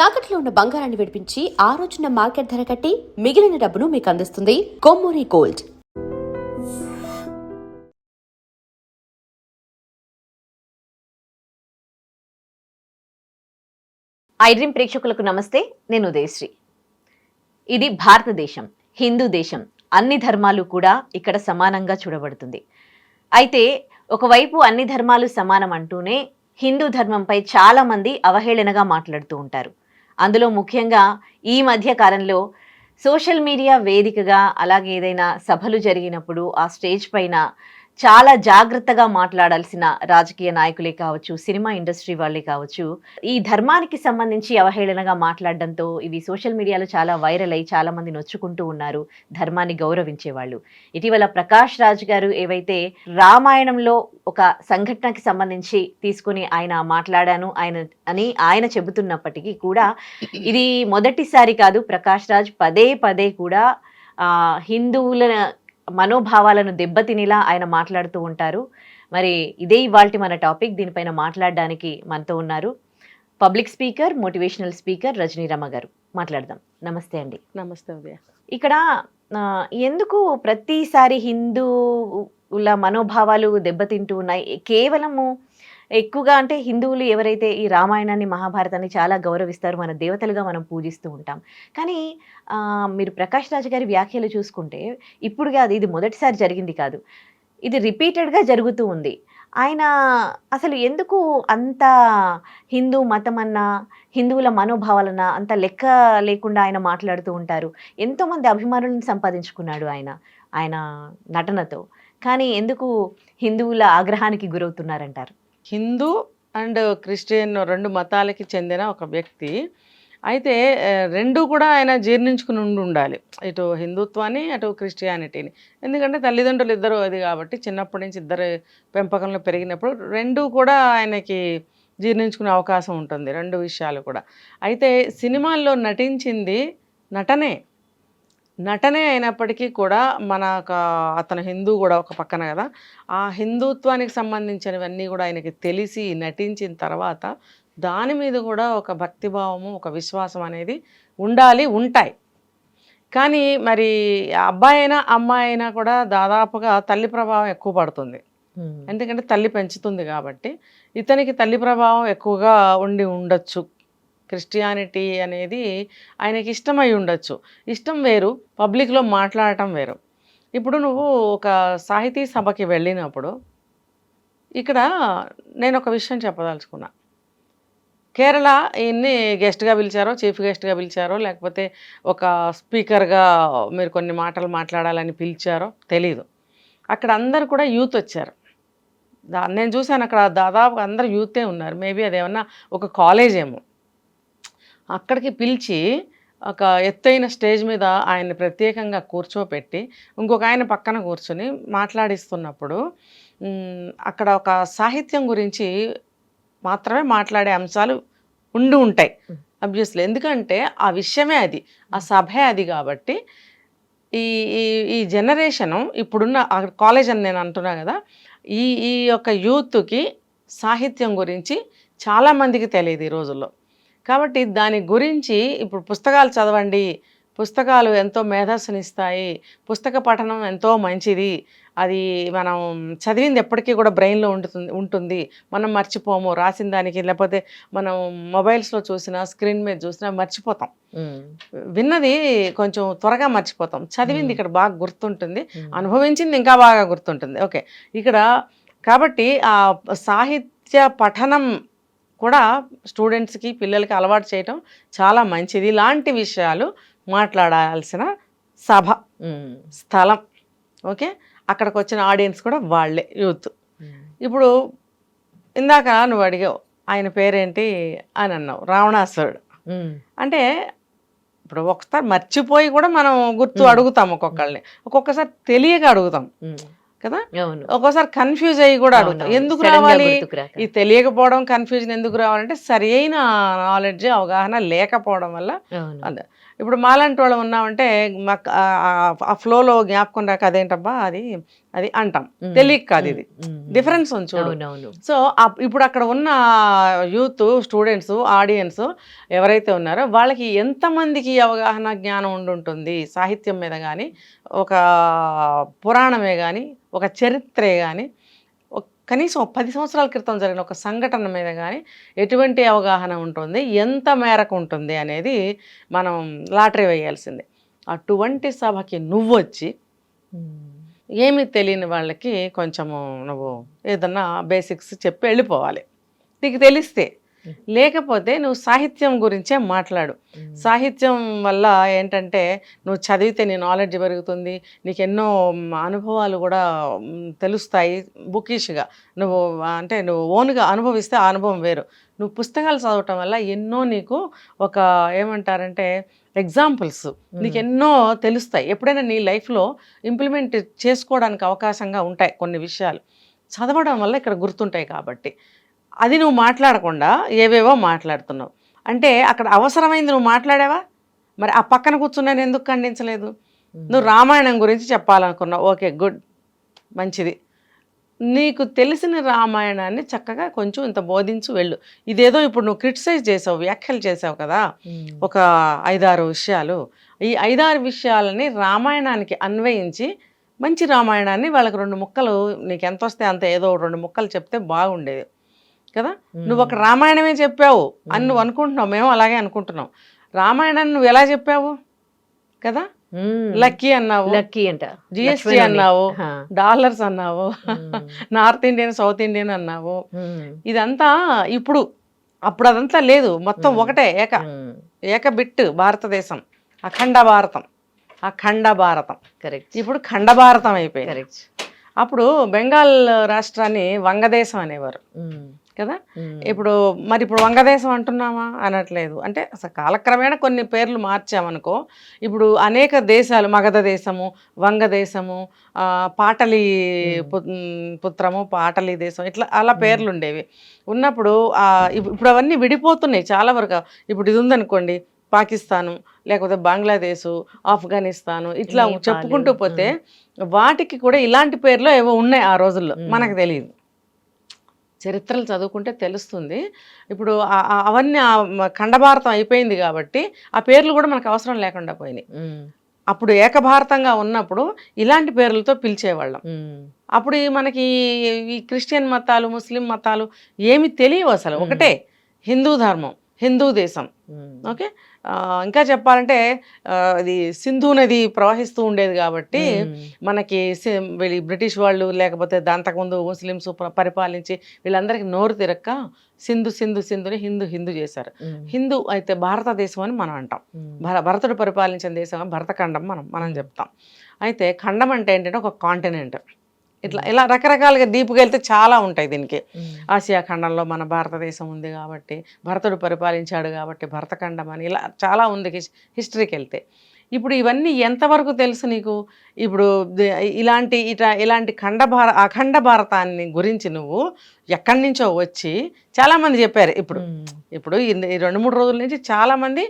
తాకట్లో ఉన్న బంగారాన్ని విడిపించి ఆ రోజున మార్కెట్ ధర కట్టి మిగిలిన డబ్బును మీకు అందిస్తుంది కొమ్మూరి గోల్డ్. ఐడ్రీమ్ ప్రేక్షకులకు నమస్తే. నేను ఉదయశ్రీ. ఇది భారతదేశం, హిందూ దేశం. అన్ని ధర్మాలు కూడా ఇక్కడ సమానంగా చూడబడుతుంది. అయితే ఒకవైపు అన్ని ధర్మాలు సమానం అంటూనే హిందూ ధర్మంపై చాలా మంది అవహేళనగా మాట్లాడుతూ ఉంటారు. అందులో ముఖ్యంగా ఈ మధ్య కాలంలో సోషల్ మీడియా వేదికగా, అలాగే ఏదైనా సభలు జరిగినప్పుడు ఆ స్టేజ్ పైన చాలా జాగ్రత్తగా మాట్లాడాల్సిన రాజకీయ నాయకులే కావచ్చు, సినిమా ఇండస్ట్రీ వాళ్ళే కావచ్చు, ఈ ధర్మానికి సంబంధించి అవహేళనగా మాట్లాడడంతో ఇవి సోషల్ మీడియాలో చాలా వైరల్ అయ్యి చాలా మంది నొచ్చుకుంటూ ఉన్నారు, ధర్మాన్ని గౌరవించే వాళ్ళు. ఇటీవల ప్రకాష్ రాజ్ గారు ఏవైతే రామాయణంలో ఒక సంఘటనకి సంబంధించి తీసుకుని ఆయన మాట్లాడాను ఆయన చెబుతున్నప్పటికీ కూడా ఇది మొదటిసారి కాదు. ప్రకాష్ రాజ్ పదే పదే కూడా హిందువుల మనోభావాలను దెబ్బతినేలా ఆయన మాట్లాడుతూ ఉంటారు. మరి ఇదే ఇవాల్టి మన టాపిక్. దీనిపైన మాట్లాడడానికి మనతో ఉన్నారు పబ్లిక్ స్పీకర్, మోటివేషనల్ స్పీకర్ రజనీరమ గారు. మాట్లాడదాం. నమస్తే అండి. నమస్తే ఉదయ. ఇక్కడ ఎందుకు ప్రతిసారి హిందువుల మనోభావాలు దెబ్బతింటూ ఉన్నాయి? కేవలము ఎక్కువగా అంటే హిందువులు ఎవరైతే ఈ రామాయణాన్ని, మహాభారతాన్ని చాలా గౌరవిస్తారు, మన దేవతలుగా మనం పూజిస్తూ ఉంటాం. కానీ మీరు ప్రకాష్ రాజ్ గారి వ్యాఖ్యలు చూసుకుంటే ఇప్పుడు కాదు, ఇది మొదటిసారి జరిగింది కాదు, ఇది రిపీటెడ్గా జరుగుతూ ఉంది. ఆయన అసలు ఎందుకు అంత హిందూ మతం అన్నా, హిందువుల మనోభావాలన్నా అంత లెక్క లేకుండా ఆయన మాట్లాడుతూ ఉంటారు. ఎంతోమంది అభిమానులను సంపాదించుకున్నాడు ఆయన నటనతో. కానీ ఎందుకు హిందువుల ఆగ్రహానికి గురవుతున్నారంటారు? హిందూ అండ్ క్రిస్టియన్ రెండు మతాలకి చెందిన ఒక వ్యక్తి అయితే రెండు కూడా ఆయన జీర్ణించుకుని ఉండాలి, ఇటు హిందుత్వాన్ని అటు క్రిస్టియానిటీని. ఎందుకంటే తల్లిదండ్రులు ఇద్దరు అది కాబట్టి చిన్నప్పటి నుంచి ఇద్దరు పెంపకంలో పెరిగినప్పుడు రెండు కూడా ఆయనకి జీర్ణించుకునే అవకాశం ఉంటుంది, రెండు విషయాలు కూడా. అయితే సినిమాల్లో నటించింది నటనే అయినప్పటికీ కూడా అతను హిందూ కూడా ఒక పక్కన కదా, ఆ హిందుత్వానికి సంబంధించినవన్నీ కూడా ఆయనకి తెలిసి నటించిన తర్వాత దాని మీద కూడా ఒక భక్తిభావము, ఒక విశ్వాసం అనేది ఉంటాయి. కానీ మరి అబ్బాయి అయినా అమ్మాయి అయినా కూడా దాదాపుగా తల్లి ప్రభావం ఎక్కువ పడుతుంది. ఎందుకంటే తల్లి పెంచుతుంది కాబట్టి ఇతనికి తల్లి ప్రభావం ఎక్కువగా ఉండొచ్చు. క్రిస్టియానిటీ అనేది ఆయనకి ఇష్టమై ఉండొచ్చు. ఇష్టం వేరు, పబ్లిక్లో మాట్లాడటం వేరు. ఇప్పుడు నువ్వు ఒక సాహితీ సభకి వెళ్ళినప్పుడు ఇక్కడ నేను ఒక విషయం చెప్పదలుచుకున్నా. కేరళ ఈయన్ని గెస్ట్గా పిలిచారో, చీఫ్ గెస్ట్గా పిలిచారో, లేకపోతే ఒక స్పీకర్గా మీరు కొన్ని మాటలు మాట్లాడాలని పిలిచారో తెలీదు. అక్కడ అందరు కూడా యూత్ వచ్చారు. నేను చూశాను అక్కడ దాదాపు అందరు యూతే ఉన్నారు. మేబీ అదేమన్నా ఒక కాలేజ్ ఏమో. అక్కడికి పిలిచి ఒక ఎత్తైన స్టేజ్ మీద ఆయన్ని ప్రత్యేకంగా కూర్చోపెట్టి ఇంకొక ఆయన పక్కన కూర్చొని మాట్లాడిస్తున్నప్పుడు అక్కడ ఒక సాహిత్యం గురించి మాత్రమే మాట్లాడే అంశాలు ఉంటాయి అబ్వియస్లీ. ఎందుకంటే ఆ విషయమే అది, ఆ సభే అది. కాబట్టి ఈ ఈ జనరేషను ఇప్పుడున్న కాలేజ్ అని నేను అంటున్నా కదా, ఈ యొక్క యూత్కి సాహిత్యం గురించి చాలామందికి తెలియదు ఈ రోజుల్లో. కాబట్టి దాని గురించి ఇప్పుడు పుస్తకాలు చదవండి, పుస్తకాలు ఎంతో మేధస్సునిస్తాయి, పుస్తక పఠనం ఎంతో మంచిది, అది మనం చదివింది ఎప్పటికీ కూడా బ్రెయిన్లో ఉంటుంది, మనం మర్చిపోము. రాసిన దానికి, లేకపోతే మనం మొబైల్స్లో చూసినా, స్క్రీన్ మీద చూసినా మర్చిపోతాం. విన్నది కొంచెం త్వరగా మర్చిపోతాం, చదివింది ఇక్కడ బాగా గుర్తుంటుంది, అనుభవించింది ఇంకా బాగా గుర్తుంటుంది. ఓకే, ఇక్కడ కాబట్టి ఆ సాహిత్య పఠనం కూడా స్టూడెంట్స్కి, పిల్లలకి అలవాటు చేయటం చాలా మంచిది. ఇలాంటి విషయాలు మాట్లాడాల్సిన సభ, స్థలం. ఓకే, అక్కడికి వచ్చిన ఆడియన్స్ కూడా వాళ్ళే, యూత్. ఇప్పుడు ఇందాక నువ్వు అడిగావు ఆయన పేరేంటి అని అన్నావు, రావణాసురుడు. అంటే ఇప్పుడు ఒకసారి మర్చిపోయి కూడా మనం అడుగుతాం ఒక్కొక్కళ్ళని, ఒక్కొక్కసారి తెలియక అడుగుతాం కదా, ఒక్కోసారి కన్ఫ్యూజ్ అయ్యి కూడా అడుగుతాం. ఎందుకు రావాలి ఈ తెలియకపోవడం, కన్ఫ్యూజన్ ఎందుకు రావాలంటే సరి అయిన నాలెడ్జ్, అవగాహన లేకపోవడం వల్ల. ఇప్పుడు మాలాంటి వాళ్ళు ఉన్నామంటే మాకు ఆ ఫ్లోలో జ్ఞాపకం రాక అదేంటబ్బా అది అది అంటాం, తెలియక కాదు. ఇది డిఫరెన్స్ ఉంది చూడు. అవునవును. సో ఇప్పుడు అక్కడ ఉన్న యూత్, స్టూడెంట్స్, ఆడియన్స్ ఎవరైతే ఉన్నారో వాళ్ళకి ఎంతమందికి అవగాహన జ్ఞానం ఉండుంటుంది సాహిత్యం మీద కానీ, ఒక పురాణమే కానీ, ఒక చరిత్రే కానీ, కనీసం 10 సంవత్సరాల క్రితం జరిగిన ఒక సంఘటన మీద కానీ ఎటువంటి అవగాహన ఉంటుంది, ఎంత మేరకు ఉంటుంది అనేది మనం లాటరీ వేయాల్సిందే. అటువంటి సభకి నువ్వు వచ్చి ఏమీ తెలియని వాళ్ళకి కొంచెము నువ్వు ఏదన్నా బేసిక్స్ చెప్పి వెళ్ళిపోవాలి, నీకు తెలిస్తే. లేకపోతే నువ్వు సాహిత్యం గురించే మాట్లాడు. సాహిత్యం వల్ల ఏంటంటే నువ్వు చదివితే నీ నాలెడ్జ్ పెరుగుతుంది, నీకు ఎన్నో అనుభవాలు కూడా తెలుస్తాయి బుకిష్గా. నువ్వు అంటే నువ్వు ఓన్గా అనుభవిస్తే ఆ అనుభవం వేరు. నువ్వు పుస్తకాలు చదవటం వల్ల ఎన్నో నీకు ఒక ఏమంటారంటే ఎగ్జాంపుల్స్ నీకు ఎన్నో తెలుస్తాయి. ఎప్పుడైనా నీ లైఫ్లో ఇంప్లిమెంట్ చేసుకోవడానికి అవకాశంగా ఉంటాయి కొన్ని విషయాలు చదవడం వల్ల, ఇక్కడ గుర్తుంటాయి. కాబట్టి అది నువ్వు మాట్లాడకుండా ఏవేవో మాట్లాడుతున్నావు అంటే అక్కడ అవసరమైంది నువ్వు మాట్లాడావా? మరి ఆ పక్కన కూర్చున్నాను ఎందుకు ఖండించలేదు? నువ్వు రామాయణం గురించి చెప్పాలనుకున్నావు, ఓకే గుడ్, మంచిది. నీకు తెలిసిన రామాయణాన్ని చక్కగా కొంచెం ఇంత బోధించు వెళ్ళు. ఇదేదో ఇప్పుడు నువ్వు క్రిటిసైజ్ చేసావు, వ్యాఖ్యలు చేసావు కదా, ఒక 5-6 విషయాలు. ఈ 5-6 విషయాలని రామాయణానికి అన్వయించి మంచి రామాయణాన్ని వాళ్ళకి 2 ముక్కలు, నీకు ఎంత వస్తే అంత ఏదో 2 ముక్కలు చెప్తే బాగుండేది కదా. నువ్వు ఒక రామాయణమే చెప్పావు అని నువ్వు అనుకుంటున్నావు, మేము అలాగే అనుకుంటున్నాం. రామాయణాన్ని నువ్వు ఎలా చెప్పావు కదా, లక్కీ అన్నావు, లక్కీ అంట, జిఎస్టీ అన్నావు, డాలర్స్ అన్నావు, నార్త్ ఇండియన్, సౌత్ ఇండియన్ అన్నావు. ఇదంతా అప్పుడు అదంతా లేదు, మొత్తం ఒకటే ఏక బిట్ భారతదేశం, అఖండ భారతం. కరెక్ట్. ఇప్పుడు ఖండ భారతం అయిపోయింది. కరెక్ట్. అప్పుడు బెంగాల్ రాష్ట్రాన్ని వంగదేశం అనేవారు కదా. ఇప్పుడు వంగదేశం అంటున్నామా? అనట్లేదు. అంటే అసలు కాలక్రమేణా కొన్ని పేర్లు మార్చామనుకో. ఇప్పుడు అనేక దేశాలు, మగధ దేశము, వంగదేశము, పాటలి పుత్రము, పాటలి దేశం, ఇట్లా అలా పేర్లు ఉండేవి. ఉన్నప్పుడు ఇప్పుడు అవన్నీ విడిపోతున్నాయి చాలా వరకు. ఇప్పుడు ఇది ఉందనుకోండి, పాకిస్తాను, లేకపోతే బంగ్లాదేశు, ఆఫ్ఘనిస్తాను, ఇట్లా చెప్పుకుంటూ పోతే వాటికి కూడా ఇలాంటి పేర్లు ఏవో ఉన్నాయి ఆ రోజుల్లో, మనకు తెలియదు. చరిత్రలు చదువుకుంటే తెలుస్తుంది. ఇప్పుడు అవన్నీ ఖండభారతం అయిపోయింది కాబట్టి ఆ పేర్లు కూడా మనకు అవసరం లేకుండా పోయినాయి. అప్పుడు ఏకభారతంగా ఉన్నప్పుడు ఇలాంటి పేర్లతో పిలిచేవాళ్ళం. అప్పుడు మనకి ఈ క్రిస్టియన్ మతాలు, ముస్లిం మతాలు ఏమి తెలియవు అసలు. ఒకటే హిందూ ధర్మం, హిందూ దేశం. ఓకే. ఇంకా చెప్పాలంటే అది సింధు నది ప్రవహిస్తూ ఉండేది కాబట్టి మనకి బ్రిటిష్ వాళ్ళు, లేకపోతే అంతకుముందు ముస్లిమ్స్ పరిపాలించి వీళ్ళందరికీ నోరు తిరక్క సింధుని హిందూ చేశారు. హిందూ అయితే భారతదేశం అని మనం అంటాం. భరతుడు పరిపాలించిన దేశం భరతఖండం మనం చెప్తాం. అయితే ఖండం అంటే ఏంటంటే ఒక కాంటినెంట్. ఇలా రకరకాలుగా డీప్గా వెళ్తే చాలా ఉంటాయి దీనికి. ఆసియా ఖండంలో మన భారతదేశం ఉంది కాబట్టి, భరతుడు పరిపాలించాడు కాబట్టి భరతఖండం అని, ఇలా చాలా ఉంది హిస్టరీకి వెళ్తే. ఇప్పుడు ఇవన్నీ ఎంతవరకు తెలుసు నీకు? ఇప్పుడు ఇలాంటి అఖండ భారతాన్ని గురించి నువ్వు ఎక్కడి నుంచో వచ్చి చాలామంది చెప్పారు. ఇప్పుడు ఈ 2-3 రోజుల నుంచి చాలామంది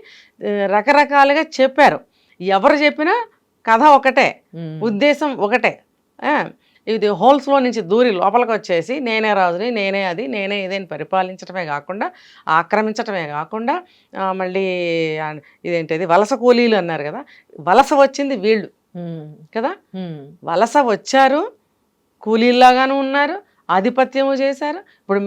రకరకాలుగా చెప్పారు. ఎవరు చెప్పినా కథ ఒకటే, ఉద్దేశం ఒకటే. ఇది హోల్స్లో నుంచి దూరి లోపలికి వచ్చేసి నేనే రాజుని, నేనే అది, నేనే ఇదేని పరిపాలించడమే కాకుండా, ఆక్రమించడమే కాకుండా, మళ్ళీ ఇదేంటిది వలస కూలీలు అన్నారు కదా, వలస వచ్చింది వీళ్ళు కదా. వలస వచ్చారు, కూలీల్లాగాను ఉన్నారు, ఆధిపత్యము చేశారు. ఇప్పుడు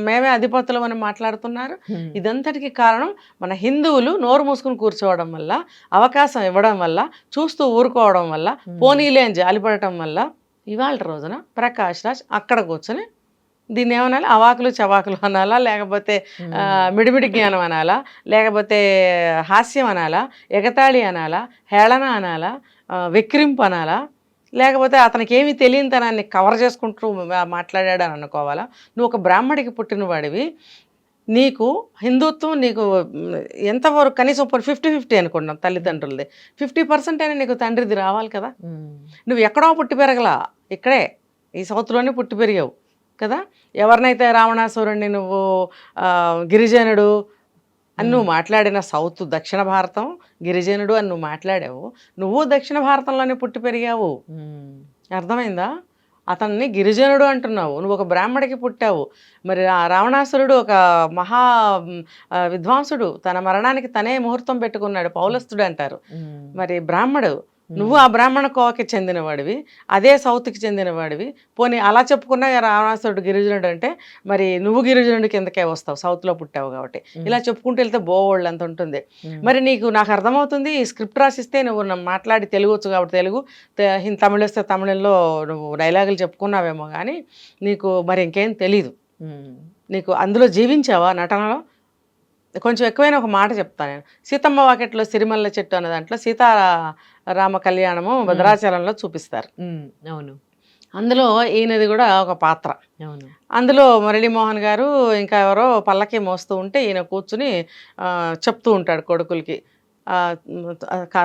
మేమే ఆధిపత్యులం అని మాట్లాడుతున్నారు. ఇదంతటికి కారణం మన హిందువులు నోరు మూసుకుని కూర్చోవడం వల్ల, అవకాశం ఇవ్వడం వల్ల, చూస్తూ ఊరుకోవడం వల్ల, పోనీలే అని జాలిపడటం వల్ల ఇవాళ రోజున ప్రకాష్ రాజ్ అక్కడ కూర్చొని దీన్ని ఏమనాలి, అవాకులు చవాకులు అనాలా, లేకపోతే మిడిమిడి జ్ఞానం అనాలా, లేకపోతే హాస్యం అనాలా, ఎగతాళి అనాలా, హేళన అనాలా, వెక్కిరింపు అనాలా, లేకపోతే అతనికి ఏమీ తెలియని తనాన్ని కవర్ చేసుకుంటూ మాట్లాడాడు అని అనుకోవాలా? నువ్వు ఒక బ్రాహ్మడికి పుట్టినవాడివి, నీకు హిందుత్వం నీకు ఎంతవరకు కనీసం 50-50 అనుకున్నాం తల్లిదండ్రులది, 50% అయినా నీకు తండ్రిది రావాలి కదా. నువ్వు ఎక్కడో పుట్టి పెరగలా, ఇక్కడే ఈ సౌత్లోనే పుట్టి పెరిగావు కదా. ఎవరినైతే రావణాసురుణ్ణి నువ్వు గిరిజనుడు అని నువ్వు మాట్లాడిన సౌత్ దక్షిణ భారతం గిరిజనుడు అని నువ్వు మాట్లాడావు, నువ్వు దక్షిణ భారతంలోనే పుట్టి పెరిగావు అర్థమైందా? అతన్ని గిరిజనుడు అంటున్నావు, నువ్వు ఒక బ్రాహ్మడికి పుట్టావు. మరి రావణాసురుడు ఒక మహా విద్వాంసుడు, తన మరణానికి తనే ముహూర్తం పెట్టుకున్నాడు, పౌలస్తుడు అంటారు. మరి బ్రాహ్మడు, నువ్వు ఆ బ్రాహ్మణ కోవకి చెందినవాడివి, అదే సౌత్కి చెందినవాడివి. పోనీ అలా చెప్పుకున్నా రావణాసురుడు గిరిజనుడు అంటే మరి నువ్వు గిరిజనుడి కిందకే వస్తావు, సౌత్లో పుట్టావు కాబట్టి. ఇలా చెప్పుకుంటూ వెళ్తే బోళ్ళు అంత ఉంటుంది. మరి నాకు అర్థమవుతుంది, ఈ స్క్రిప్ట్ రాసిస్తే నువ్వు మాట్లాడి తెలుగు వచ్చు కాబట్టి తెలుగు, తమిళ వస్తే తమిళంలో నువ్వు డైలాగులు చెప్పుకున్నావేమో కానీ నీకు మరి ఇంకేం తెలీదు. నీకు అందులో జీవించావా నటనలో? కొంచెం ఎక్కువైన ఒక మాట చెప్తాను నేను. సీతమ్మ వాకిట్లో సిరిమల్ల చెట్టు అనే దాంట్లో సీతారామ కళ్యాణము భద్రాచలంలో చూపిస్తారు. అవును. అందులో ఈయనది కూడా ఒక పాత్ర. అందులో మురళీమోహన్ గారు ఇంకా ఎవరో పల్లకి మోస్తూ ఉంటే ఈయన కూర్చుని చెప్తూ ఉంటాడు కొడుకులకి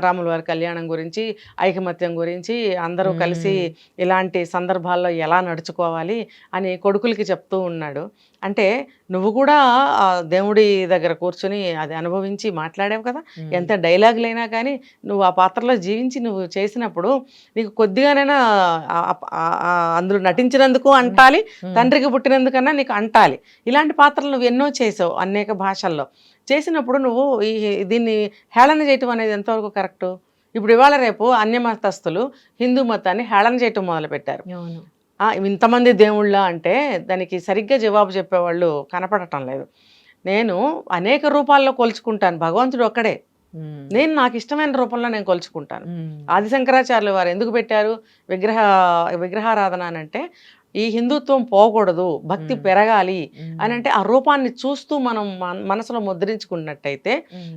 రాముల వారి కళ్యాణం గురించి, ఐకమత్యం గురించి, అందరూ కలిసి ఇలాంటి సందర్భాల్లో ఎలా నడుచుకోవాలి అని కొడుకులకి చెప్తూ ఉన్నాడు. అంటే నువ్వు కూడా దేవుడి దగ్గర కూర్చొని అది అనుభవించి మాట్లాడావు కదా. ఎంత డైలాగులైనా కానీ నువ్వు ఆ పాత్రలో జీవించి నువ్వు చేసినప్పుడు నీకు కొద్దిగానైనా అందులో నటించినందుకు అంటాలి, తండ్రికి పుట్టినందుకన్నా నీకు అంటాలి. ఇలాంటి పాత్రలు నువ్వు ఎన్నో చేసావు అనేక భాషల్లో. చేసినప్పుడు నువ్వు దీన్ని హేళన చేయటం అనేది ఎంతవరకు కరెక్టు? ఇప్పుడు ఇవాళ రేపు అన్యమతస్థులు హిందూ మతాన్ని హేళన చేయటం మొదలుపెట్టారు. ఇంతమంది దేవుళ్ళ అంటే దానికి సరిగ్గా జవాబు చెప్పేవాళ్ళు కనపడటం లేదు. నేను అనేక రూపాల్లో కొలుచుకుంటాను, భగవంతుడు ఒక్కడే. నేను నాకు ఇష్టమైన రూపంలో నేను కొలుచుకుంటాను. ఆదిశంకరాచార్యులు వారు ఎందుకు పెట్టారు విగ్రహారాధన అని అంటే, ఈ హిందుత్వం పోకూడదు, భక్తి పెరగాలి అని అంటే ఆ రూపాన్ని చూస్తూ మనం మనసులో ముద్రించుకున్నట్టయితే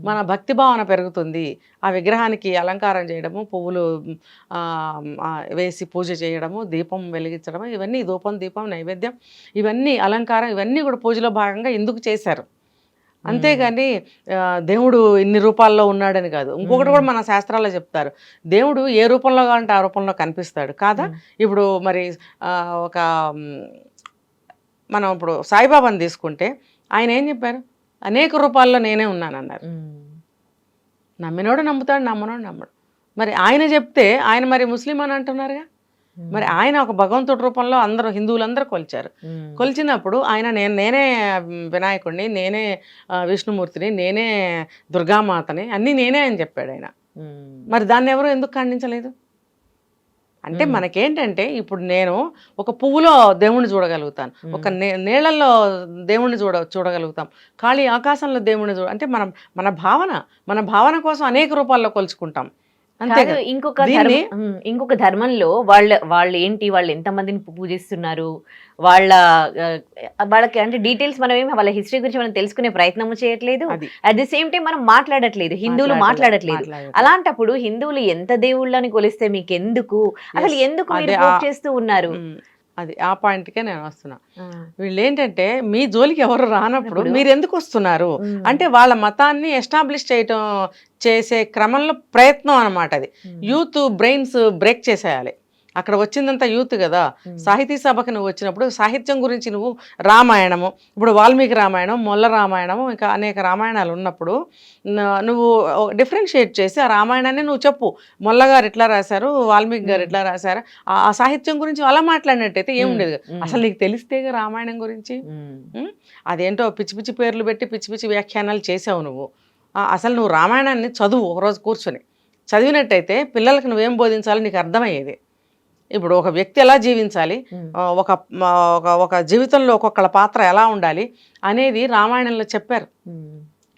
మన భక్తి భావన పెరుగుతుంది. ఆ విగ్రహానికి అలంకారం చేయడము, పువ్వులు వేసి పూజ చేయడము, దీపం వెలిగించడము, ఇవన్నీ ధూపం దీపం నైవేద్యం, ఇవన్నీ అలంకారం, ఇవన్నీ కూడా పూజలో భాగంగా ఎందుకు చేశారు. అంతేగాని దేవుడు ఇన్ని రూపాల్లో ఉన్నాడని కాదు. ఇంకొకటి కూడా మన శాస్త్రాల్లో చెప్తారు, దేవుడు ఏ రూపంలో కావాలంటే ఆ రూపంలో కనిపిస్తాడు కాదా. ఇప్పుడు మరి మనం ఇప్పుడు సాయిబాబాని తీసుకుంటే ఆయన ఏం చెప్పారు, అనేక రూపాల్లో నేనే ఉన్నానన్నారు. నమ్మినోడు నమ్ముతాడు, నమ్మనోడు నమ్మడు. మరి ఆయన చెప్తే ఆయన మరి ముస్లిం అని అంటున్నారుగా. మరి ఆయన ఒక భగవంతుడి రూపంలో అందరూ హిందువులందరూ కొలిచారు. కొలిచినప్పుడు ఆయన నేనే వినాయకుడిని, నేనే విష్ణుమూర్తిని, నేనే దుర్గామాతని, అన్నీ నేనే అని చెప్పాడు ఆయన. మరి దాన్ని ఎవరు ఎందుకు ఖండించలేదు? అంటే మనకేంటంటే ఇప్పుడు నేను ఒక పువ్వులో దేవుణ్ణి చూడగలుగుతాను, ఒక నీళ్ళల్లో దేవుణ్ణి చూడగలుగుతాం, ఖాళీ ఆకాశంలో దేవుణ్ణి అంటే మన భావన కోసం అనేక రూపాల్లో కొలుచుకుంటాం. ఇంకొక ధర్మంలో వాళ్ళు ఏంటి, వాళ్ళు ఎంతమందిని పూజిస్తున్నారు, వాళ్ళకి అంటే డీటెయిల్స్ మనం ఏమి వాళ్ళ హిస్టరీ గురించి మనం తెలుసుకునే ప్రయత్నం చేయట్లేదు. అట్ ది సేమ్ టైం మనం మాట్లాడట్లేదు, హిందువులు మాట్లాడట్లేదు. అలాంటప్పుడు హిందువులు ఎంత దేవుళ్ళని కొలిస్తే మీకు ఎందుకు, అసలు ఎందుకు మీరు చేస్తూ ఉన్నారు? అది ఆ పాయింట్కే నేను వస్తున్నా. వీళ్ళు ఏంటంటే మీ జోలికి ఎవరు రానప్పుడు మీరు ఎందుకు వస్తున్నారు అంటే వాళ్ళ మతాన్ని ఎస్టాబ్లిష్ చేసే క్రమంలో ప్రయత్నం అన్నమాట. అది యూత్ బ్రెయిన్స్ బ్రేక్ చేసేయాలి. అక్కడ వచ్చిందంతా యూత్ కదా. సాహితీ సభకు నువ్వు వచ్చినప్పుడు సాహిత్యం గురించి నువ్వు రామాయణము, ఇప్పుడు వాల్మీకి రామాయణం, మొల్ల రామాయణము, ఇంకా అనేక రామాయణాలు ఉన్నప్పుడు నువ్వు డిఫరెన్షియేట్ చేసి ఆ రామాయణాన్ని నువ్వు చెప్పు. మొల్ల గారు ఇట్లా రాశారు, వాల్మీకి గారు ఇట్లా రాశారు, ఆ సాహిత్యం గురించి అలా మాట్లాడినట్టయితే ఏముండేది. అసలు నీకు తెలిస్తేగా రామాయణం గురించి. అదేంటో పిచ్చి పిచ్చి పేర్లు పెట్టి పిచ్చి పిచ్చి వ్యాఖ్యానాలు చేసావు నువ్వు. అసలు నువ్వు రామాయణాన్ని చదువు, ఒకరోజు కూర్చొని చదివినట్టయితే పిల్లలకు నువ్వేం బోధించాలో నీకు అర్థమయ్యేది. ఇప్పుడు ఒక వ్యక్తి ఎలా జీవించాలి, ఒక జీవితంలో ఒక్కొక్కళ్ళ పాత్ర ఎలా ఉండాలి అనేది రామాయణంలో చెప్పారు.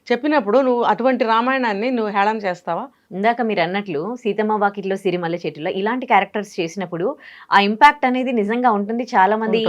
చెప్పినప్పుడు నువ్వు అటువంటి రామాయణాన్ని నువ్వు హేళన చేస్తావా? ఇందాక మీరు అన్నట్లు సీతమ్మ వాకిట్లో సిరిమల్ల చెట్టులో ఇలాంటి క్యారెక్టర్స్ చేసినప్పుడు ఆ ఇంపాక్ట్ అనేది నిజంగా ఉంటుంది. చాలా మంది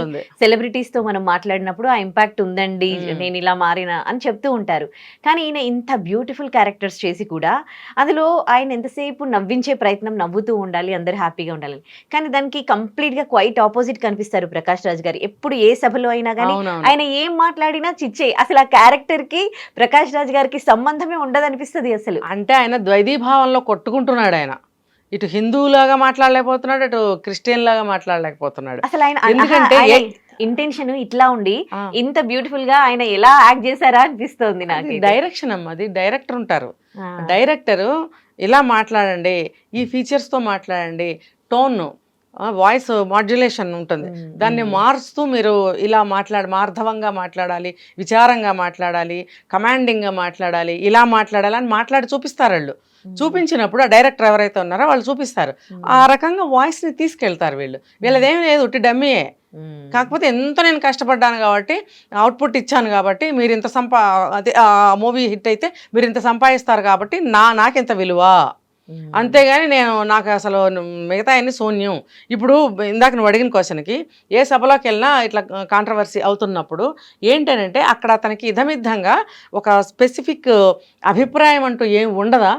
సెలబ్రిటీస్ తో మనం మాట్లాడినప్పుడు ఆ ఇంపాక్ట్ ఉందండి, నేను ఇలా మారిన అని చెప్తూ ఉంటారు. కానీ ఈయన ఇంత బ్యూటిఫుల్ క్యారెక్టర్స్ చేసి కూడా అందులో ఆయన ఎంతసేపు నవ్వించే ప్రయత్నం, నవ్వుతూ ఉండాలి, అందరు హ్యాపీగా ఉండాలి. కానీ దానికి కంప్లీట్ గా క్వైట్ ఆపోజిట్ కనిపిస్తారు ప్రకాష్ రాజ్ గారు. ఎప్పుడు ఏ సభలో అయినా కానీ ఆయన ఏం మాట్లాడినా చిచ్చే. అసలు ఆ క్యారెక్టర్ కి ప్రకాష్ రాజ్ గారికి సంబంధమే ఉండదు అనిపిస్తుంది. అసలు అంటే ఆయన ద్వైతీభావంలో కొట్టుకుంటున్నాడు. ఆయన ఇటు హిందువులాగా మాట్లాడలేకపోతున్నాడు, అటు క్రిస్టియన్ లాగా మాట్లాడలేకపోతున్నాడు. అసలు ఆయన ఎందుకంటే ఇంటెన్షన్ ఇట్లా ఉండి ఇంత బ్యూటిఫుల్ గా ఆయన ఎలా యాక్ట్ చేశారా అనిపిస్తుంది నాకు. డైరెక్షన్ అమ్మ, అది డైరెక్టర్ ఉంటారు. డైరెక్టరు ఇలా మాట్లాడండి, ఈ ఫీచర్స్ తో మాట్లాడండి, టోన్ వాయిస్ మాడ్యులేషన్ ఉంటుంది, దాన్ని మారుస్తూ మీరు ఇలా మార్ధవంగా మాట్లాడాలి, విచారంగా మాట్లాడాలి, కమాండింగ్గా మాట్లాడాలి, ఇలా మాట్లాడాలి అని మాట్లాడి చూపిస్తారు వాళ్ళు. చూపించినప్పుడు ఆ డైరెక్టర్ ఎవరైతే ఉన్నారో వాళ్ళు చూపిస్తారు, ఆ రకంగా వాయిస్ని తీసుకెళ్తారు వీళ్ళు. వీళ్ళదేమీ లేదు, ఉట్టి డమ్మీయే. కాకపోతే ఎంతో నేను కష్టపడ్డాను కాబట్టి, అవుట్పుట్ ఇచ్చాను కాబట్టి, మీరు ఇంత అదే ఆ మూవీ హిట్ అయితే మీరు ఇంత సంపాదిస్తారు కాబట్టి నాకింత విలువ, అంతేగాని నాకు అసలు మిగతా అన్ని శూన్యం. ఇప్పుడు ఇందాక నువ్వు అడిగిన క్వశ్చన్కి, ఏ సభలోకి వెళ్ళినా ఇట్లా కాంట్రవర్సీ అవుతున్నప్పుడు ఏంటంటే అక్కడ అతనికి ఇదమిద్దంగా ఒక స్పెసిఫిక్ అభిప్రాయం అంటూ ఏం ఉండదా?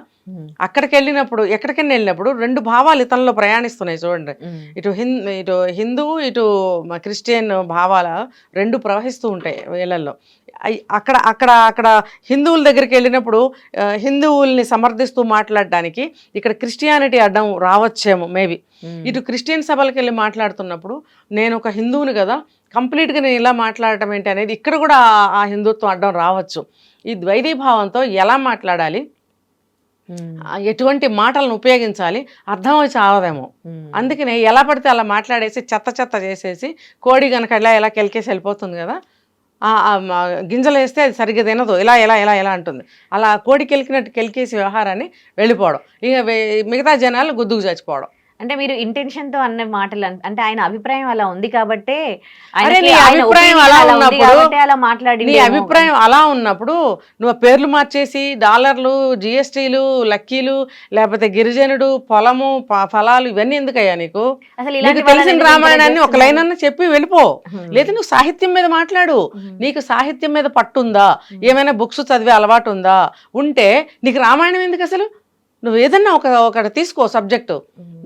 ఎక్కడికైనా వెళ్ళినప్పుడు రెండు భావాలు ఇతనిలో ప్రయాణిస్తున్నాయి చూడండి, ఇటు హిందూ ఇటు క్రిస్టియన్ భావాల రెండు ప్రవహిస్తూ ఉంటాయి వీళ్ళల్లో. అక్కడ అక్కడ అక్కడ హిందువుల దగ్గరికి వెళ్ళినప్పుడు హిందువుల్ని సమర్థిస్తూ మాట్లాడడానికి ఇక్కడ క్రిస్టియానిటీ అడ్డం రావచ్చేమో మేబీ. ఇటు క్రిస్టియన్ సభలకు వెళ్ళి మాట్లాడుతున్నప్పుడు నేను ఒక హిందువుని కదా, కంప్లీట్గా నేను ఇలా మాట్లాడటం ఏంటి అనేది ఇక్కడ కూడా ఆ హిందుత్వం అడ్డం రావచ్చు. ఈ ద్వైతీభావంతో ఎలా మాట్లాడాలి, ఎటువంటి మాటలను ఉపయోగించాలి అర్థం వచ్చి ఆవదేమో. అందుకనే ఎలా పడితే అలా మాట్లాడేసి చెత్త చేసేసి, కోడి కనుక ఇలా కెలికేసి వెళ్ళిపోతుంది కదా, గింజలు వేస్తే అది సరిగ్గా తినదు, ఇలా అంటుంది. అలా కోడి కెలికేసి వ్యవహారాన్ని వెళ్ళిపోవడం, ఇక మిగతా జనాలు గుద్దుకు చచ్చిపోవడం. అంటే మీరు ఇంటెన్షన్ తో అన్న మాటలు, అంటే ఆయన అభిప్రాయం అలా ఉంది కాబట్టి, నీ అభిప్రాయం అలా ఉన్నప్పుడు నువ్వు పేర్లు మార్చేసి డాలర్లు, జిఎస్టీలు, లక్కీలు, లేకపోతే గిరిజనుడు, పొలము, ఫలాలు ఇవన్నీ ఎందుకయ్యా నీకు? నీకు తెలిసిన రామాయణాన్ని ఒక లైన్ అన్న చెప్పి వెళ్ళిపో. లేదా నువ్వు సాహిత్యం మీద మాట్లాడు, నీకు సాహిత్యం మీద పట్టుందా, ఏమైనా బుక్స్ చదివే అలవాటు ఉందా, ఉంటే నీకు రామాయణం ఎందుకు అసలు? నువ్వు ఏదన్నా ఒకటి తీసుకో సబ్జెక్టు,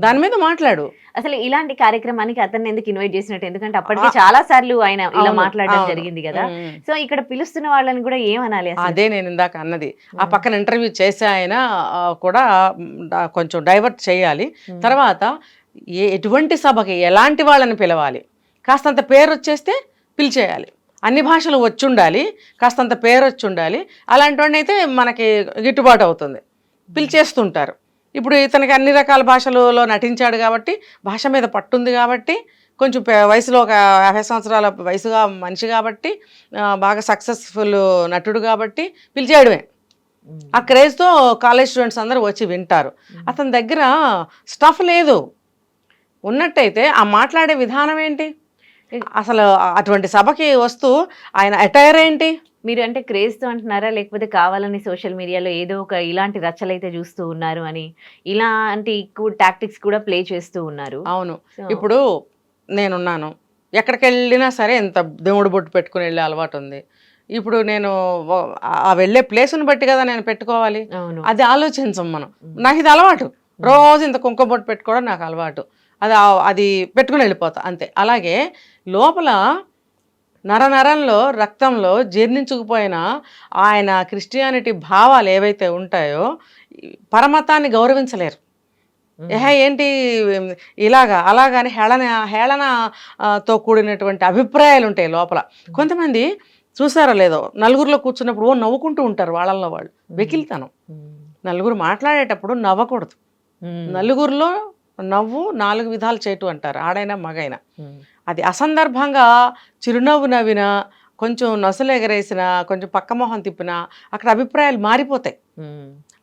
దాని మీద మాట్లాడు. అసలు ఇలాంటి కార్యక్రమానికి అతన్ని ఎందుకు ఇన్వైట్ చేసినట్టు? ఎందుకంటే అప్పటికే చాలా సార్లు ఆయన ఇలా మాట్లాడడం జరిగింది కదా, సో ఇక్కడ పిలుస్తున్న వాళ్ళని కూడా ఏమనాలి? అదే నేను ఇందాక అన్నది, ఆ పక్కన ఇంటర్వ్యూ చేసే ఆయన కూడా కొంచెం డైవర్ట్ చేయాలి. తర్వాత ఎటువంటి సభకి ఎలాంటి వాళ్ళని పిలవాలి, కాస్తంత పేరు వచ్చేస్తే పిలిచేయాలి. అన్ని భాషలు వచ్చి ఉండాలి, కాస్తంత పేరు వచ్చి ఉండాలి. అలాంటి వాడిని అయితే మనకి గిట్టుబాటు అవుతుంది, పిలిచేస్తుంటారు. ఇప్పుడు ఇతనికి అన్ని రకాల భాషలలో నటించాడు కాబట్టి, భాష మీద పట్టుంది కాబట్టి, కొంచెం వయసులో ఒక 50 సంవత్సరాల వయసుగా మనిషి కాబట్టి, బాగా సక్సెస్ఫుల్ నటుడు కాబట్టి పిలిచేయడమే. ఆ క్రేజ్తో కాలేజ్ స్టూడెంట్స్ అందరూ వచ్చి వింటారు. అతని దగ్గర స్టఫ్ లేదు. ఉన్నట్టయితే ఆ మాట్లాడే విధానం ఏంటి, అసలు అటువంటి సభకి వస్తూ ఆయన అటైర్ ఏంటి? మీరు అంటే క్రేజ్తో అంటున్నారా, లేకపోతే కావాలని సోషల్ మీడియాలో ఏదో ఒక ఇలాంటి రచ్చలైతే చూస్తూ ఉన్నారు అని, ఇలాంటి టాక్టిక్స్ కూడా ప్లే చేస్తూ ఉన్నారు? అవును. ఇప్పుడు నేనున్నాను, ఎక్కడికి వెళ్ళినా సరే ఎంత దేవుడు బొట్టు పెట్టుకుని వెళ్ళే అలవాటు ఉంది. ఇప్పుడు నేను ఆ వెళ్ళే ప్లేస్ని బట్టి కదా నేను పెట్టుకోవాలి, అది ఆలోచించం మనం. నాకు ఇది అలవాటు, రోజు ఇంత కుంకుమ బొట్టు పెట్టుకోవడం నాకు అలవాటు, అది పెట్టుకుని వెళ్ళిపోతా అంతే. అలాగే లోపల నరంలో రక్తంలో జీర్ణించుకుపోయిన ఆయన క్రిస్టియానిటీ భావాలు ఏవైతే ఉంటాయో పరమతాన్ని గౌరవించలేరు. ఏంటి అలాగని హేళనతో కూడినటువంటి అభిప్రాయాలు ఉంటాయి లోపల. కొంతమంది చూసారో లేదో, నలుగురిలో కూర్చున్నప్పుడు నవ్వుకుంటూ ఉంటారు, వాళ్ళల్లో వాళ్ళు వెకిలితనం. నలుగురు మాట్లాడేటప్పుడు నవ్వకూడదు. నలుగురిలో నవ్వు 4 విధాలు చేటు అంటారు, ఆడైనా మగైనా. అది అసందర్భంగా చిరునవ్వు నవ్వినా, కొంచెం నొసలు ఎగరేసినా, కొంచెం పక్క మొహం తిప్పినా అక్కడ అభిప్రాయాలు మారిపోతాయి.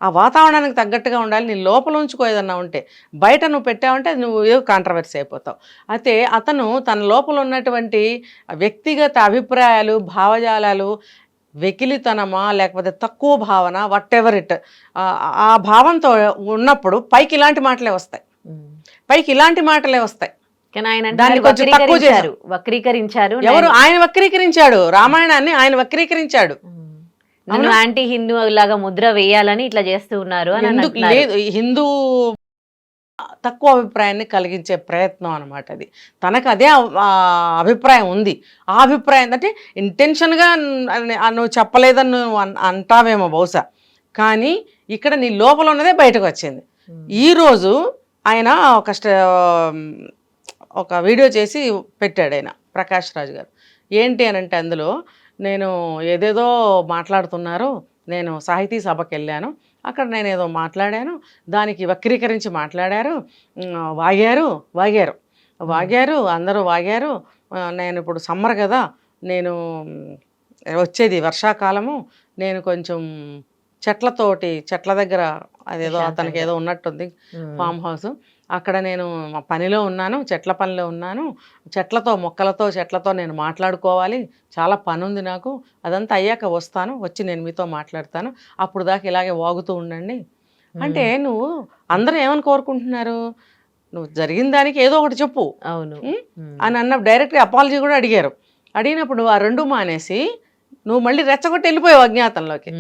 ఆ వాతావరణానికి తగ్గట్టుగా ఉండాలి. నీ లోపల ఉంచుకో ఏదన్నా ఉంటే, బయట నువ్వు పెట్టావంటే నువ్వు ఏదో కాంట్రవర్సీ అయిపోతావు. అయితే అతను తన లోపల ఉన్నటువంటి వ్యక్తిగత అభిప్రాయాలు, భావజాలాలు, వెకిలితనమా లేకపోతే తక్కువ భావన, వాట్ ఎవర్ ఇట్, ఆ భావంతో ఉన్నప్పుడు పైకి ఇలాంటి మాటలే వస్తాయి. దాన్ని కొంచెం తక్కువ చేశారు, వక్రీకరించారు. ఎవరు? ఆయన వక్రీకరించాడు, రామాయణాన్ని ఆయన వక్రీకరించాడు. నన్ను యాంటీ హిందూ లాగా ముద్ర వేయాలని ఇట్లా చేస్తూ ఉన్నారు అని. లేదు, హిందూ తక్కువ అభిప్రాయాన్ని కలిగించే ప్రయత్నం అనమాట అది. తనకు అదే అభిప్రాయం ఉంది. ఆ అభిప్రాయం అంటే ఇంటెన్షన్గా నువ్వు చెప్పలేదని నువ్వు అంటావేమో బహుశా, కానీ ఇక్కడ నీ లోపల ఉన్నదే బయటకు వచ్చింది. ఈరోజు ఆయన ఒక వీడియో చేసి పెట్టాడు ఆయన, ప్రకాష్ రాజ్ గారు. ఏంటి అని అంటే అందులో, నేను ఏదేదో మాట్లాడుతున్నారు, నేను సాహితీ సభకి వెళ్ళాను, అక్కడ నేను ఏదో మాట్లాడాను, దానికి వక్రీకరించి మాట్లాడారు, వాగారు. వాగారు, అందరూ వాగారు. నేను ఇప్పుడు సమ్మర్ కదా, నేను వచ్చేది వర్షాకాలము, నేను కొంచెం చెట్ల దగ్గర అదేదో అతనికి ఏదో ఉన్నట్టుంది ఫామ్ హౌస్, అక్కడ నేను మా పనిలో ఉన్నాను, చెట్ల పనిలో ఉన్నాను, చెట్లతో నేను మాట్లాడుకోవాలి, చాలా పని ఉంది నాకు, అదంతా అయ్యాక వస్తాను, వచ్చి నేను మీతో మాట్లాడతాను, అప్పుడు దాకా ఇలాగే వాగుతూ ఉండండి అంటే, నువ్వు అందరూ ఏమని కోరుకుంటున్నారు, నువ్వు జరిగిన దానికి ఏదో ఒకటి చెప్పు అవును అని అన్నప్పుడు డైరెక్ట్గా అపాలజీ కూడా అడిగారు. అడిగినప్పుడు ఆ రెండు మానేసి నువ్వు మళ్ళీ రెచ్చగొట్టి వెళ్ళిపోయావు అజ్ఞాతంలోకి.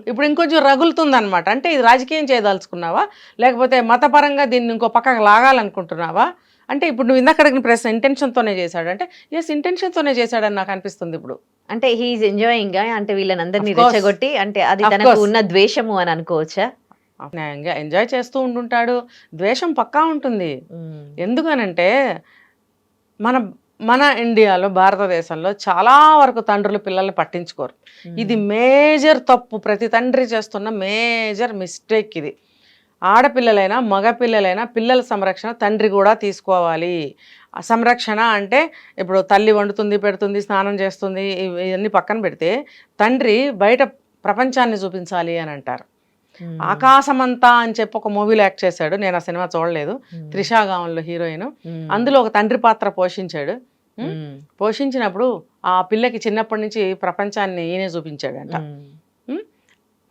ఇప్పుడు ఇంకొంచెం రగులుతుంది అనమాట. అంటే ఇది రాజకీయం చేయదలుచుకున్నావా, లేకపోతే మతపరంగా దీన్ని ఇంకో పక్కకు లాగాలనుకుంటున్నావా అంటే, ఇప్పుడు నువ్వు ఇందాక అడిగిన ప్రశ్న ఇంటెన్షన్తోనే చేశాడు అంటే, ఎస్ ఇంటెన్షన్తోనే చేశాడని నాకు అనిపిస్తుంది ఇప్పుడు. అంటే హీఈస్ ఎంజాయింగ్ అంటే వీళ్ళని అందరినీ రెచ్చగొట్టి, అంటే అది తనకు ఉన్న ద్వేషము అని అనుకోవచ్చా? ఎంజాయ్ చేస్తూ ఉంటుంటాడు, ద్వేషం పక్కా ఉంటుంది. ఎందుకనంటే మన ఇండియాలో, భారతదేశంలో చాలా వరకు తండ్రులు పిల్లల్ని పట్టించుకోరు. ఇది మేజర్ తప్పు, ప్రతి తండ్రి చేస్తున్న మేజర్ మిస్టేక్ ఇది. ఆడపిల్లలైనా మగపిల్లలైనా పిల్లల సంరక్షణ తండ్రి కూడా తీసుకోవాలి. సంరక్షణ అంటే ఇప్పుడు తల్లి వండుతుంది, పెడుతుంది, స్నానం చేస్తుంది, ఇవన్నీ పక్కన పెడితే తండ్రి బయట ప్రపంచాన్ని చూపించాలి అని అంటారు. ఆకాశమంతా అని చెప్పి ఒక మూవీలో యాక్ట్ చేశాడు, నేను ఆ సినిమా చూడలేదు, త్రిషా గావన్లో హీరోయిన్. అందులో ఒక తండ్రి పాత్ర పోషించాడు. పోషించినప్పుడు ఆ పిల్లకి చిన్నప్పటి నుంచి ప్రపంచాన్ని ఈయనే చూపించాడంట.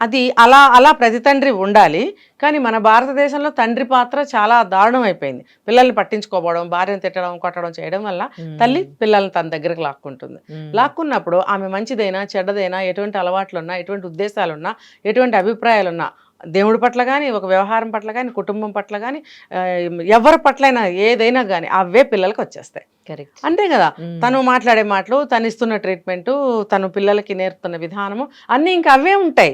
అది అలా ప్రతి తండ్రి ఉండాలి. కానీ మన భారతదేశంలో తండ్రి పాత్ర చాలా దారుణం అయిపోయింది. పిల్లల్ని పట్టించుకోవడం, భార్యను తిట్టడం, కొట్టడం చేయడం వల్ల తల్లి పిల్లల్ని తన దగ్గరకు లాక్కుంటుంది. లాక్కున్నప్పుడు ఆమె మంచిదైనా చెడ్డదైనా, ఎటువంటి అలవాట్లున్నా, ఎటువంటి ఉద్దేశాలున్నా, ఎటువంటి అభిప్రాయాలున్నా, దేవుడి పట్ల కానీ, ఒక వ్యవహారం పట్ల కానీ, కుటుంబం పట్ల కానీ, ఎవరి పట్లైనా ఏదైనా కానీ అవే పిల్లలకి వచ్చేస్తాయి. అంతే కదా, తను మాట్లాడే మాటలు, తను ఇస్తున్న ట్రీట్మెంటు, తను పిల్లలకి నేర్పుతున్న విధానము అన్నీ ఇంకా అవే ఉంటాయి.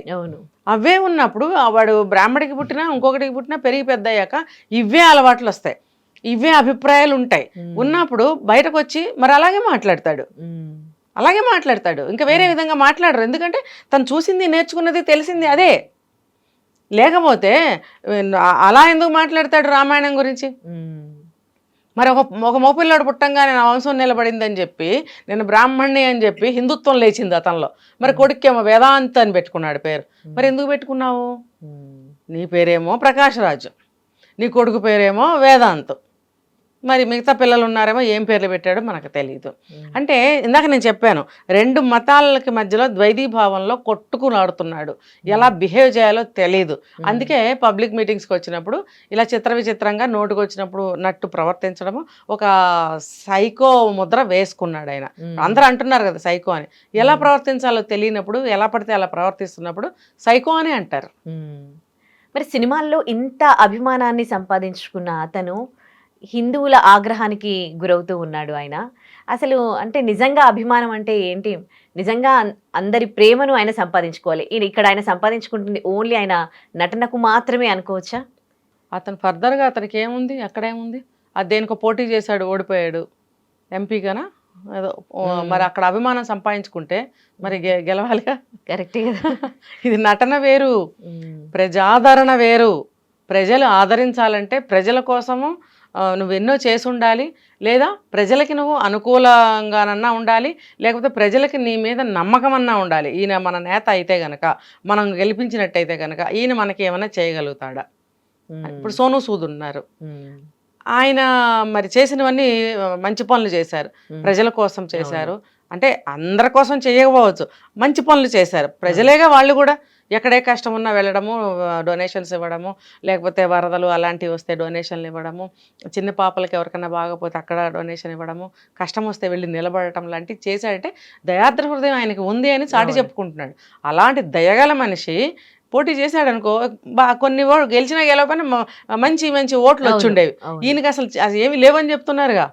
అవే ఉన్నప్పుడు వాడు బ్రాహ్మడికి పుట్టినా, ఇంకొకటికి పుట్టినా, పెరిగి పెద్ద అయ్యాక ఇవే అలవాట్లు వస్తాయి, ఇవే అభిప్రాయాలు ఉంటాయి. ఉన్నప్పుడు బయటకు వచ్చి మరి అలాగే మాట్లాడతాడు, ఇంకా వేరే విధంగా మాట్లాడరు. ఎందుకంటే తను చూసింది, నేర్చుకున్నది, తెలిసింది అదే. లేకపోతే అలా ఎందుకు మాట్లాడతాడు రామాయణం గురించి? మరి ఒక మోపిల్లాడు పుట్టంగానే నా వంశం నిలబడిందని చెప్పి, నేను బ్రాహ్మణ్ణి అని చెప్పి హిందుత్వం లేచింది అతనిలో. మరి కొడుకేమో వేదాంత్ అని పెట్టుకున్నాడు పేరు. మరి ఎందుకు పెట్టుకున్నావు? నీ పేరేమో ప్రకాశరాజు, నీ కొడుకు పేరేమో వేదాంత్, మరి మిగతా పిల్లలు ఉన్నారేమో ఏం పేర్లు పెట్టాడో మనకు తెలియదు. అంటే ఇందాక నేను చెప్పాను, రెండు మతాలకి మధ్యలో ద్వైతీభావంలో కొట్టుకులాడుతున్నాడు, ఎలా బిహేవ్ చేయాలో తెలియదు. అందుకే పబ్లిక్ మీటింగ్స్కి వచ్చినప్పుడు ఇలా విచిత్రంగా నోటుకు వచ్చినప్పుడు నట్టు ప్రవర్తించడము, ఒక సైకో ముద్ర వేసుకున్నాడు ఆయన. అందరూ అంటున్నారు కదా సైకో అని. ఎలా ప్రవర్తించాలో తెలియనప్పుడు, ఎలా పడితే అలా ప్రవర్తిస్తున్నప్పుడు సైకో అని అంటారు. మరి సినిమాల్లో ఇంత అభిమానాన్ని సంపాదించుకున్న అతను హిందువుల ఆగ్రహానికి గురవుతూ ఉన్నాడు ఆయన. అసలు అంటే నిజంగా అభిమానం అంటే ఏంటి? నిజంగా అందరి ప్రేమను ఆయన సంపాదించుకోవాలి. ఇక్కడ ఆయన సంపాదించుకుంటుంది ఓన్లీ ఆయన నటనకు మాత్రమే అనుకోవచ్చా? అతను ఫర్దర్గా అతనికి ఏముంది, అక్కడేముంది? అది దేనికో పోటీ చేశాడు, ఓడిపోయాడు ఎంపీగానా ఏదో. మరి అక్కడ అభిమానం సంపాదించుకుంటే మరి గెలవాలిగా. కరెక్టే కదా. ఇది నటన వేరు, ప్రజాదరణ వేరు. ప్రజలు ఆదరించాలంటే ప్రజల కోసము నువ్వెన్నో చేసి ఉండాలి, లేదా ప్రజలకి నువ్వు అనుకూలంగానన్నా ఉండాలి, లేకపోతే ప్రజలకి నీ మీద నమ్మకం అన్నా ఉండాలి. ఈయన మన నేత అయితే గనక, మనం గెలిపించినట్టయితే కనుక ఈయన మనకి ఏమైనా చేయగలుగుతాడా? ఇప్పుడు సోను సూద్ ఉన్నారు, ఆయన మరి చేసినవన్నీ మంచి పనులు చేశారు, ప్రజల కోసం చేశారు. అంటే అందరి కోసం చేయకపోవచ్చు, మంచి పనులు చేశారు. ప్రజలేగా వాళ్ళు కూడా ఎక్కడే కష్టం ఉన్నా వెళ్ళడము, డొనేషన్స్ ఇవ్వడము, లేకపోతే వరదలు అలాంటివి వస్తే డొనేషన్లు ఇవ్వడము, చిన్న పాపలకి ఎవరికైనా బాగపోతే అక్కడ డొనేషన్ ఇవ్వడము, కష్టం వస్తే వెళ్ళి నిలబడటం లాంటివి చేశాడంటే దయాద్ర హృదయం ఆయనకి ఉంది అని చాటి చెప్పుకుంటున్నాడు. అలాంటి దయగల మనిషి పోటీ చేశాడు అనుకో, కొన్ని గెలిచినా గెలవకపోయినా మంచి మంచి ఓట్లు వచ్చి ఉండేవి. ఈయనకి అసలు ఏమి లేవని చెప్తున్నారుగా.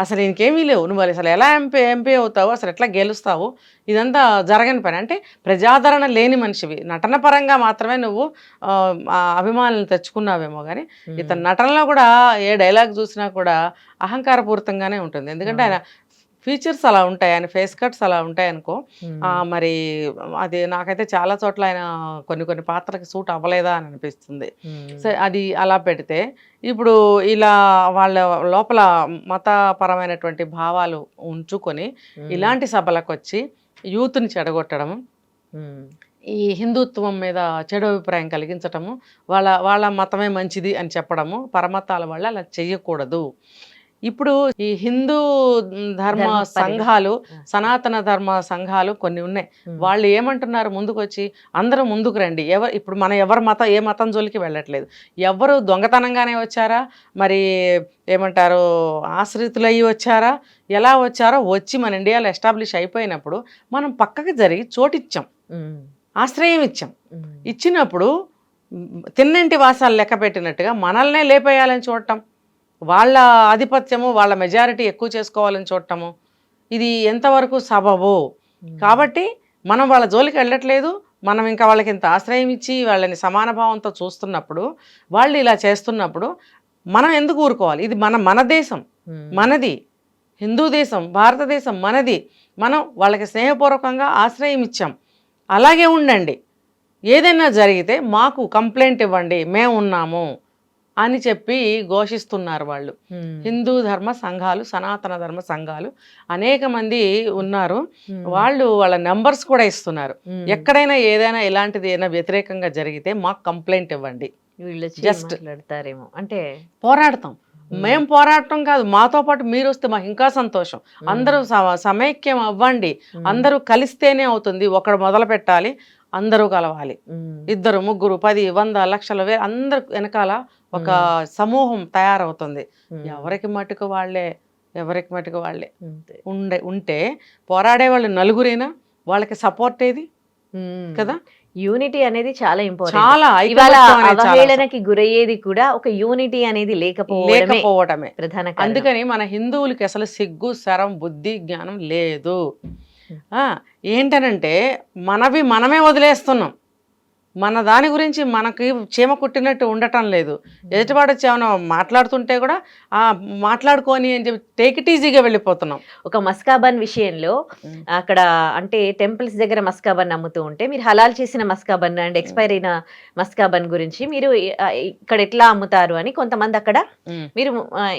అసలు ఇంకేమీ లేవు. నువ్వు అసలు ఎలా ఎంపీ అవుతావు, అసలు ఎట్లా గెలుస్తావు, ఇదంతా జరగని పని. అంటే ప్రజాదరణ లేని మనిషివి, నటన పరంగా మాత్రమే నువ్వు అభిమానులను తెచ్చుకున్నావేమో కానీ ఇతని నటనలో కూడా ఏ డైలాగ్ చూసినా కూడా అహంకారపూరితంగానే ఉంటుంది. ఎందుకంటే ఆయన ఫీచర్స్ అలా ఉంటాయి, ఆయన ఫేస్ కట్స్ అలా ఉంటాయి అనుకో. మరి అది నాకైతే చాలా చోట్ల ఆయన కొన్ని పాత్రకి సూట్ అవ్వలేదా అని అనిపిస్తుంది. సో అది అలా పెడితే, ఇప్పుడు ఇలా వాళ్ళ లోపల మతపరమైనటువంటి భావాలు ఉంచుకొని ఇలాంటి సభలకు వచ్చి యూత్ని చెడగొట్టడం, ఈ హిందుత్వం మీద చెడు అభిప్రాయం కలిగించటము, వాళ్ళ మతమే మంచిది అని చెప్పడము, పరమతాల వాళ్ళు అలా చెయ్యకూడదు. ఇప్పుడు ఈ హిందూ ధర్మ సంఘాలు, సనాతన ధర్మ సంఘాలు కొన్ని ఉన్నాయి. వాళ్ళు ఏమంటున్నారు, ముందుకు వచ్చి అందరూ ముందుకు రండి, ఇప్పుడు మన ఏ మతం జోలికి వెళ్ళట్లేదు, ఎవరు దొంగతనంగానే వచ్చారా, మరి ఏమంటారు ఆశ్రితులయ్యి వచ్చారా, ఎలా వచ్చారో వచ్చి మన ఇండియాలో ఎస్టాబ్లిష్ అయిపోయినప్పుడు మనం పక్కకి జరిగి చోటిచ్చాం, ఆశ్రయం ఇచ్చాం. ఇచ్చినప్పుడు తిన్నింటి వాసాలు లెక్క పెట్టినట్టుగా మనల్నే లేపేయాలని చూడటం, వాళ్ళ ఆధిపత్యము వాళ్ళ మెజారిటీ ఎక్కువ చేసుకోవాలని చూడటము, ఇది ఎంతవరకు సబబు? కాబట్టి మనం వాళ్ళ జోలికి వెళ్ళట్లేదు, మనం ఇంకా వాళ్ళకి ఇంత ఆశ్రయం ఇచ్చి వాళ్ళని సమాన భావంతో చూస్తున్నప్పుడు, వాళ్ళు ఇలా చేస్తున్నప్పుడు మనం ఎందుకు ఊరుకోవాలి? ఇది మన దేశం, మనది హిందూ దేశం, భారతదేశం మనది. మనం వాళ్ళకి స్నేహపూర్వకంగా ఆశ్రయం ఇచ్చాం, అలాగే ఉండండి. ఏదైనా జరిగితే మాకు కంప్లైంట్ ఇవ్వండి, మేము ఉన్నాము అని చెప్పి ఘోషిస్తున్నారు వాళ్ళు. హిందూ ధర్మ సంఘాలు, సనాతన ధర్మ సంఘాలు అనేక మంది ఉన్నారు. వాళ్ళ నెంబర్స్ కూడా ఇస్తున్నారు. ఎక్కడైనా ఏదైనా ఇలాంటిది ఏదైనా వ్యతిరేకంగా జరిగితే మాకు కంప్లైంట్ ఇవ్వండి. జస్ట్ మాట్లాడతారేమో అంటే పోరాడతాం. మేము పోరాడటం కాదు, మాతో పాటు మీరు వస్తే మాకు ఇంకా సంతోషం. అందరూ సమైక్యం అవ్వండి, అందరూ కలిస్తేనే అవుతుంది. ఒకడు మొదలు పెట్టాలి, అందరూ కలవాలి. 2, 3, 10, 100, లక్షల అందరు వెనకాల ఒక సమూహం తయారవుతుంది. ఎవరికి మటుకు వాళ్ళే ఉంటే పోరాడే వాళ్ళు నలుగురేనా, వాళ్ళకి సపోర్ట్ ఏది కదా. యూనిటీ అనేది చాలా ఇంపార్టెంట్. చాలా అవహేళనకి గురయ్యేది కూడా ఒక యూనిటీ అనేది లేకపోవడమే ప్రధాన. అందుకని మన హిందువులకి అసలు సిగ్గు, శరం, బుద్ధి, జ్ఞానం లేదు. ఏంటనంటే మనమే వదిలేస్తున్నాం. మన దాని గురించి మనకి చీమ కుట్టినట్టు ఉండటం లేదు. ఎదుటివాడు ఏమైనా మాట్లాడుతుంటే కూడా మాట్లాడుకొని అని చెప్పి టేక్ ఇట్ ఈజీగా వెళ్ళిపోతున్నాం. ఒక మస్కాబన్ విషయంలో అక్కడ అంటే టెంపుల్స్ దగ్గర మస్కాబన్ అమ్ముతూ ఉంటే మీరు హలాల్ చేసిన మస్కాబన్ అండ్ ఎక్స్పైర్ అయిన మస్కాబన్ గురించి మీరు ఇక్కడ ఎట్లా అమ్ముతారు అని కొంతమంది అక్కడ మీరు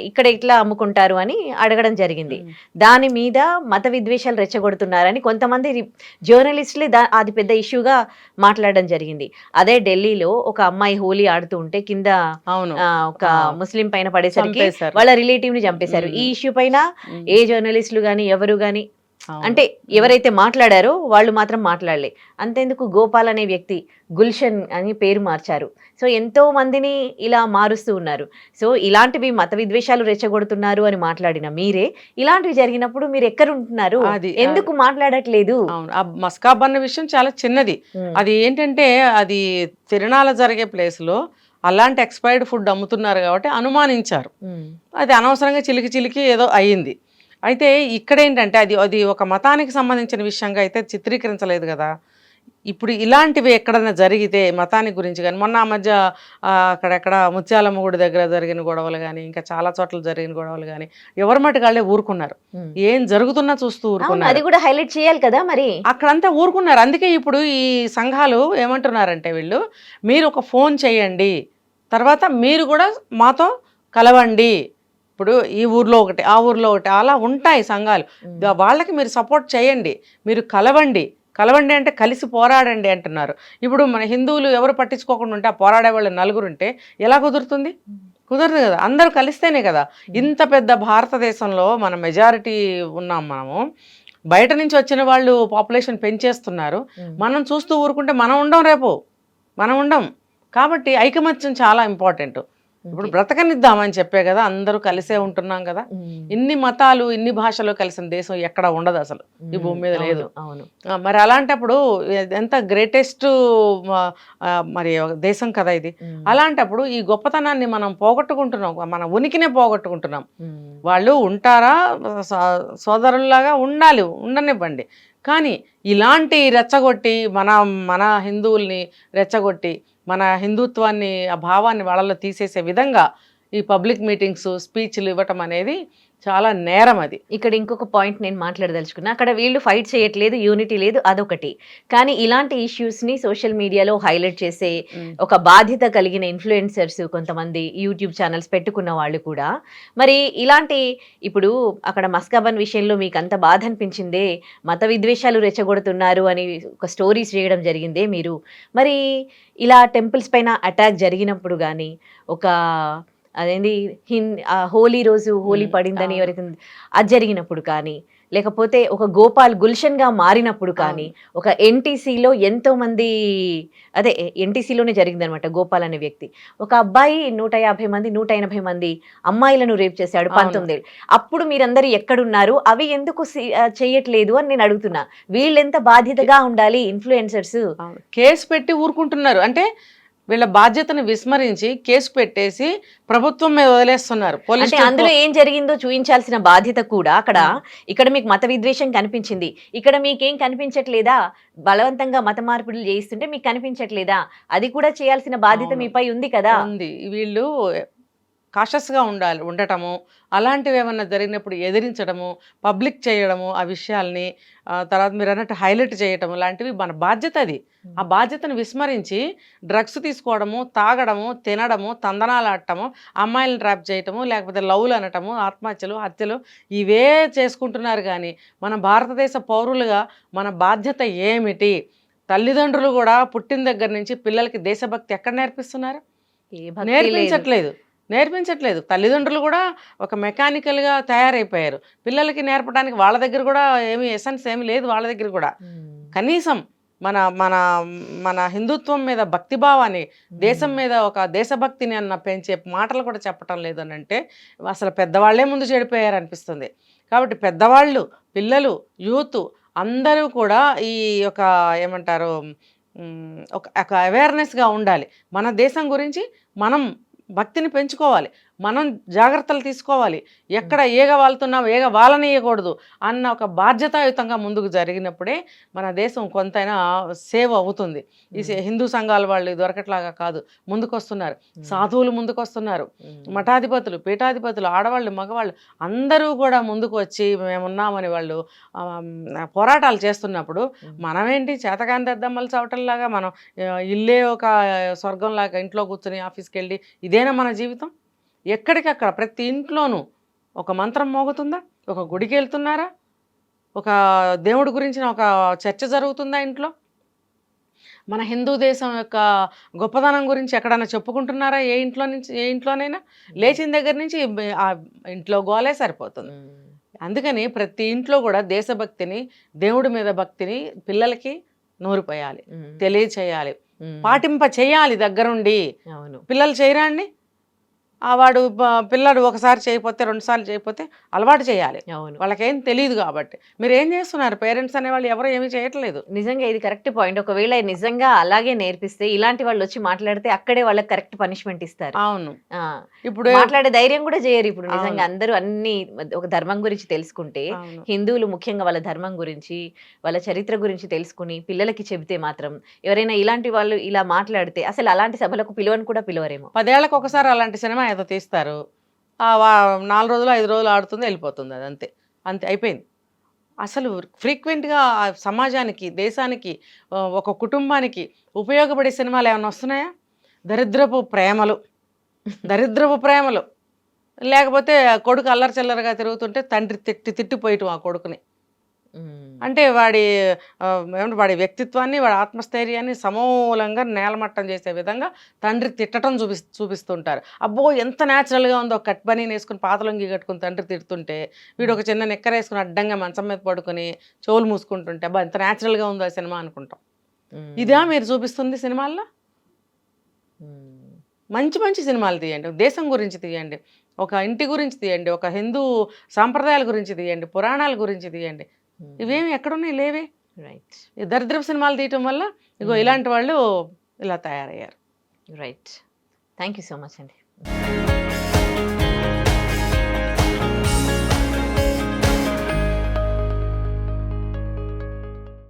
ఇక్కడ ఎట్లా అమ్ముకుంటారు అని అడగడం జరిగింది. దాని మీద మత విద్వేషాలు రెచ్చగొడుతున్నారని కొంతమంది జర్నలిస్టులే అది పెద్ద ఇష్యూగా మాట్లాడడం జరిగింది. అదే ఢిల్లీలో ఒక అమ్మాయి హోలీ ఆడుతూ ఉంటే కింద ఒక ముస్లిం పైన పడేసరికి వాళ్ళ రిలేటివ్ ని చంపేశారు. ఈ ఇష్యూ పైన ఏ జర్నలిస్టులు గాని ఎవరు గాని అంటే ఎవరైతే మాట్లాడారో వాళ్ళు మాత్రం మాట్లాడలే. అంతేందుకు గోపాల్ అనే వ్యక్తి గుల్షన్ అని పేరు మార్చారు. సో ఎంతో మందిని ఇలా మారుస్తూ ఉన్నారు. సో ఇలాంటివి మత విద్వేషాలు రెచ్చగొడుతున్నారు అని మాట్లాడిన మీరే ఇలాంటివి జరిగినప్పుడు మీరు ఎక్కడ ఉంటున్నారు, ఎందుకు మాట్లాడట్లేదు? ఆ మస్కాబ్ అన్న విషయం చాలా చిన్నది. అది ఏంటంటే అది తిరునాళ్ళ జరిగే ప్లేస్ లో అలాంటి ఎక్స్పైర్డ్ ఫుడ్ అమ్ముతున్నారు కాబట్టి అనుమానించారు. అది అనవసరంగా చిలికి ఏదో అయ్యింది. అయితే ఇక్కడ ఏంటంటే అది ఒక మతానికి సంబంధించిన విషయంగా అయితే చిత్రీకరించలేదు కదా. ఇప్పుడు ఇలాంటివి ఎక్కడైనా జరిగితే మతానికి గురించి కానీ, మొన్న ఆ మధ్య అక్కడెక్కడ ముత్యాలమ్మ గుడి దగ్గర జరిగిన గొడవలు కానీ, ఇంకా చాలా చోట్ల జరిగిన గొడవలు కానీ ఎవరి మటుకాళ్ళే ఊరుకున్నారు. ఏం జరుగుతున్నా చూస్తూ ఊరుకున్నారు. అది కూడా హైలైట్ చేయాలి కదా, మరి అక్కడంతా ఊరుకున్నారు. అందుకే ఇప్పుడు ఈ సంఘాలు ఏమంటున్నారంటే, వీళ్ళు మీరు ఒక ఫోన్ చేయండి, తర్వాత మీరు కూడా మాతో కలవండి. ఇప్పుడు ఈ ఊర్లో ఒకటి, ఆ ఊర్లో ఒకటి, అలా ఉంటాయి సంఘాలు. వాళ్ళకి మీరు సపోర్ట్ చేయండి, మీరు కలవండి అంటే కలిసి పోరాడండి అంటున్నారు. ఇప్పుడు మన హిందువులు ఎవరు పట్టించుకోకుండా ఉంటే, ఆ పోరాడే వాళ్ళు నలుగురు ఉంటే ఎలా కుదురుతుంది? కుదరదు కదా. అందరూ కలిస్తేనే కదా. ఇంత పెద్ద భారతదేశంలో మన మెజారిటీ ఉన్నాం మనము. బయట నుంచి వచ్చిన వాళ్ళు పాపులేషన్ పెంచేస్తున్నారు. మనం చూస్తూ ఊరుకుంటే మనం ఉండం. కాబట్టి ఐకమత్యం చాలా ఇంపార్టెంట్. ఇప్పుడు బ్రతకనిద్దామని చెప్పే కదా, అందరూ కలిసే ఉంటున్నాం కదా. ఇన్ని మతాలు, ఇన్ని భాషలు కలిసిన దేశం ఎక్కడ ఉండదు అసలు, ఈ భూమి మీద లేదు. మరి అలాంటప్పుడు ఎంత గ్రేటెస్ట్ మరి దేశం కదా ఇది. అలాంటప్పుడు ఈ గొప్పతనాన్ని మనం పోగొట్టుకుంటున్నాం, మన ఉనికినే పోగొట్టుకుంటున్నాం. వాళ్ళు ఉంటారా, సోదరుల్లాగా ఉండనివ్వండి. కానీ ఇలాంటి రెచ్చగొట్టి మన హిందువుల్ని రెచ్చగొట్టి మన హిందుత్వాన్ని, ఆ భావాన్ని వాళ్ళలో తీసేసే విధంగా ఈ పబ్లిక్ మీటింగ్స్, స్పీచ్లు ఇవ్వటం అనేది చాలా నేరం అది. ఇక్కడ ఇంకొక పాయింట్ నేను మాట్లాడదలుచుకున్నా. అక్కడ వీళ్ళు ఫైట్ చేయట్లేదు, యూనిటీ లేదు, అదొకటి. కానీ ఇలాంటి ఇష్యూస్ ని సోషల్ మీడియాలో హైలైట్ చేసే ఒక బాధ్యత కలిగిన ఇన్ఫ్లుయెన్సర్స్ కొంతమంది యూట్యూబ్ ఛానల్స్ పెట్టుకున్న వాళ్ళు కూడా మరి ఇలాంటి ఇప్పుడు అక్కడ మస్కాబన్ విషయంలో మీకు అంత బాధ అనిపించిందే, మత విద్వేషాలు రెచ్చగొడుతున్నారు అని ఒక స్టోరీస్ చేయడం జరిగిందే మీరు. మరి ఇలా టెంపుల్స్ పైన అటాక్ జరిగినప్పుడు కానీ ఒక అదేంటి హోలీ రోజు హోలీ పడిందని ఎవరైతే అది జరిగినప్పుడు కానీ, లేకపోతే ఒక గోపాల్ గుల్షన్ గా మారినప్పుడు కానీ, ఒక ఎన్టీసీలో ఎంతో మంది అదే ఎన్టీసీలోనే జరిగింది అనమాట. గోపాల్ అనే వ్యక్తి ఒక అబ్బాయి 150 మంది 180 మంది అమ్మాయిలను రేప్ చేశాడు 19 ఏళ్ళు. అప్పుడు మీరందరూ ఎక్కడున్నారు, అవి ఎందుకు చేయట్లేదు అని నేను అడుగుతున్నా. వీళ్ళెంత బాధ్యతగా ఉండాలి ఇన్ఫ్లుయెన్సర్స్. కేసు పెట్టి ఊరుకుంటున్నారు అంటే వీళ్ళ బాధ్యతను విస్మరించి కేసు పెట్టేసి ప్రభుత్వం మీద వదిలేస్తున్నారు. అంటే అందులో ఏం జరిగిందో చూపించాల్సిన బాధ్యత కూడా అక్కడ ఇక్కడ మీకు మత విద్వేషం కనిపించింది, ఇక్కడ మీకేం కనిపించట్లేదా? బలవంతంగా మత మార్పిడులు చేయిస్తుంటే మీకు కనిపించట్లేదా? అది కూడా చేయాల్సిన బాధ్యత మీపై ఉంది కదా. ఉంది. వీళ్ళు కాషస్గా ఉండటము, అలాంటివి ఏమన్నా జరిగినప్పుడు ఎదిరించడము, పబ్లిక్ చేయడము, ఆ విషయాల్ని తర్వాత మీరు అన్నట్టు హైలైట్ చేయటము లాంటివి మన బాధ్యత. అది ఆ బాధ్యతను విస్మరించి డ్రగ్స్ తీసుకోవడము, తాగడము, తినడము, తందనాలాడటము, అమ్మాయిలను ట్రాప్ చేయటము, లేకపోతే లవ్లు అనటము, ఆత్మహత్యలు, హత్యలు ఇవే చేసుకుంటున్నారు. కానీ మన భారతదేశ పౌరులుగా మన బాధ్యత ఏమిటి? తల్లిదండ్రులు కూడా పుట్టిన దగ్గర నుంచి పిల్లలకి దేశభక్తి ఎక్కడ నేర్పిస్తున్నారు? నేర్పించట్లేదు. తల్లిదండ్రులు కూడా ఒక మెకానికల్గా తయారైపోయారు. పిల్లలకి నేర్పడానికి వాళ్ళ దగ్గర కూడా ఎసెన్స్ ఏమి లేదు. వాళ్ళ దగ్గర కూడా కనీసం మన మన మన హిందుత్వం మీద భక్తిభావాన్ని, దేశం మీద ఒక దేశభక్తిని అన్న పెంచే మాటలు కూడా చెప్పటం లేదు అని అంటే అసలు పెద్దవాళ్లే ముందు చెడిపోయారు అనిపిస్తుంది. కాబట్టి పెద్దవాళ్ళు, పిల్లలు, యూత్ అందరూ కూడా ఈ ఒక ఏమంటారు ఒక అవేర్నెస్గా ఉండాలి. మన దేశం గురించి మనం భక్తిని పెంచుకోవాలి, మనం జాగ్రత్తలు తీసుకోవాలి. ఎక్కడ ఏగ వాళ్తున్నాం, ఏగ వాలనీయకూడదు అన్న ఒక బాధ్యతాయుతంగా ముందుకు జరిగినప్పుడే మన దేశం కొంతైనా సేవ్ అవుతుంది. ఈ హిందూ సంఘాల వాళ్ళు దొరకట్లాగా కాదు, ముందుకొస్తున్నారు. సాధువులు ముందుకొస్తున్నారు, మఠాధిపతులు, పీఠాధిపతులు, ఆడవాళ్ళు, మగవాళ్ళు అందరూ కూడా ముందుకు వచ్చి మేమున్నామని వాళ్ళు పోరాటాలు చేస్తున్నప్పుడు మనమేంటి చేతకాని దద్దమ్మలు చవటంలాగా మనం ఇల్లే ఒక స్వర్గంలాగా ఇంట్లో కూర్చొని ఆఫీస్కి వెళ్ళి ఇదేనా మన జీవితం? ఎక్కడికక్కడ ప్రతి ఇంట్లోనూ ఒక మంత్రం మోగుతుందా? ఒక గుడికి వెళ్తున్నారా? ఒక దేవుడి గురించిన ఒక చర్చ జరుగుతుందా ఇంట్లో? మన హిందూ దేశం యొక్క గొప్పదనం గురించి ఎక్కడైనా చెప్పుకుంటున్నారా? ఏ ఇంట్లోనైనా లేచిన దగ్గర నుంచి ఆ ఇంట్లో గోలే సరిపోతుంది. అందుకని ప్రతి ఇంట్లో కూడా దేశభక్తిని, దేవుడి మీద భక్తిని పిల్లలకి నూరిపోయాలి, తెలియచేయాలి, పాటింప చేయాలి దగ్గరుండి. పిల్లలు చేయరా అండి? వాడు పిల్లడు ఒకసారి చేయకపోతే, 2 సార్లు చేయకపోతే అలవాటు చేయాలి. వాళ్ళకేం తెలియదు కాబట్టి. మీరు ఏం చేస్తున్నారు? పేరెంట్స్ అనేవాళ్ళు ఎవరు ఏమీ చేయట్లేదు. నిజంగా ఇది కరెక్ట్ పాయింట్. ఒకవేళ నిజంగా అలాగే నేర్పిస్తే ఇలాంటి వాళ్ళు వచ్చి మాట్లాడితే అక్కడే వాళ్ళకి కరెక్ట్ పనిష్మెంట్ ఇస్తారు. అవును. ఇప్పుడు మాట్లాడే ధైర్యం కూడా చేయరు. ఇప్పుడు నిజంగా అందరూ అన్ని ఒక ధర్మం గురించి తెలుసుకుంటే, హిందువులు ముఖ్యంగా వాళ్ళ ధర్మం గురించి, వాళ్ళ చరిత్ర గురించి తెలుసుకుని పిల్లలకి చెబితే మాత్రం ఎవరైనా ఇలాంటి వాళ్ళు ఇలా మాట్లాడితే అసలు అలాంటి సభలకు పిలవని కూడా పిలవరేమో. 10 ఏళ్లకు ఒకసారి అలాంటి సినిమా ఏదో తీస్తారు, 4 రోజులు 5 రోజులు ఆడుతుంది, వెళ్ళిపోతుంది. అది అంతే, అంతే అయిపోయింది. అసలు ఫ్రీక్వెంట్గా సమాజానికి, దేశానికి, ఒక కుటుంబానికి ఉపయోగపడే సినిమాలు ఏమైనా వస్తున్నాయా? దరిద్రపు ప్రేమలు, లేకపోతే కొడుకు అల్లరి చిల్లరగా తిరుగుతుంటే తండ్రి తిట్టిపోయటం ఆ కొడుకుని. అంటే వాడి వ్యక్తిత్వాన్ని, వాడి ఆత్మస్థైర్యాన్ని సమూలంగా నేలమట్టం చేసే విధంగా తండ్రి తిట్టడం చూపిస్తుంటారు. అబ్బో ఎంత న్యాచురల్గా ఉందో, కట్ బనీని వేసుకుని పాతలొంగి కట్టుకుని తండ్రి తిడుతుంటే, వీడు ఒక చిన్న నిక్కర వేసుకుని అడ్డంగా మంచం మీద పడుకొని చెవులు మూసుకుంటుంటే అబ్బా ఎంత న్యాచురల్గా ఉందో ఆ సినిమా అనుకుంటాం. ఇదా మీరు చూపిస్తుంది సినిమాల్లో? మంచి మంచి సినిమాలు తీయండి, దేశం గురించి తీయండి, ఒక ఇంటి గురించి తీయండి, ఒక హిందూ సాంప్రదాయాల గురించి తీయండి, పురాణాల గురించి తీయండి. ఇవేమి ఎక్కడున్నాయి? లేవే. రైట్. దరిద్రపు సినిమాలు తీయటం వల్ల ఇగో ఇలాంటి వాళ్ళు ఇలా తయారయ్యారు. Right. Thank you so much అండి.